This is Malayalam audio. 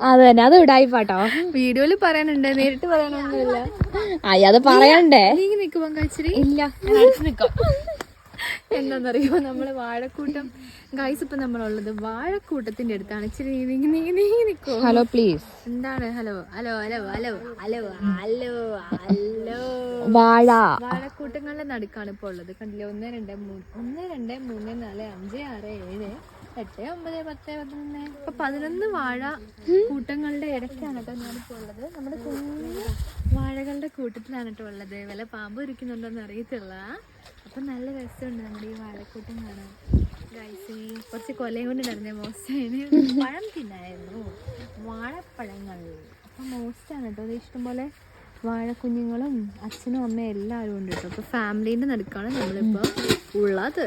അത് തന്നെ, അത് ഉടായിപ്പാട്ടോ. വീഡിയോയില് പറയാനുണ്ട്, നേരിട്ട് പറയാനൊന്നുമില്ല. അത് പറയണ്ടേ? നീ നിക്കുമ്പോ കഴിച്ചിരി ഇല്ല, എന്താന്നറിയോ, നമ്മള് വാഴക്കൂട്ടം ഗൈസ്, ഇപ്പൊ നമ്മളുള്ളത് വാഴക്കൂട്ടത്തിന്റെ അടുത്താണ്. ഇച്ചിരി നീങ്ങി നിക്കോ? Hello please. എന്താണ് hello hello hello hello hello hello hello? വാഴക്കൂട്ടങ്ങളുടെ നടുക്കാണ് ഇപ്പൊ ഉള്ളത്. കണ്ടില്ലേ, 1 2 3 4 5 6 7 8 9 10 11. ഇപ്പൊ 11 വാഴ കൂട്ടങ്ങളുടെ ഇടയ്ക്കാണ് കേട്ടോ ഞാനിപ്പോ ഉള്ളത്. നമ്മുടെ കുഞ്ഞു വാഴകളുടെ കൂട്ടത്തിലാണ് കേട്ടോ ഉള്ളത്. വല്ല പാമ്പ് ഇരിക്കുന്നുണ്ടോന്ന് അറിയത്തില്ല. അപ്പൊ നല്ല രസമുണ്ട് നമ്മുടെ ഈ വാഴക്കൂട്ടം കാണാൻ. ഗൈസ്, കുറച്ച് കൊലയും കൊണ്ട് നടന്നേ മോശമാണ്. പഴം തിന്നായിരുന്നു, വാഴപ്പഴങ്ങൾ. അപ്പൊ മോശമാണ് കേട്ടോ. അത് ഇഷ്ടംപോലെ വാഴക്കുഞ്ഞുങ്ങളും അച്ഛനും അമ്മയും എല്ലാവരും ഉണ്ട് കേട്ടോ. അപ്പൊ ഫാമിലീൻ്റെ നടുക്കാണ് നമ്മളിപ്പോൾ ഉള്ളത്.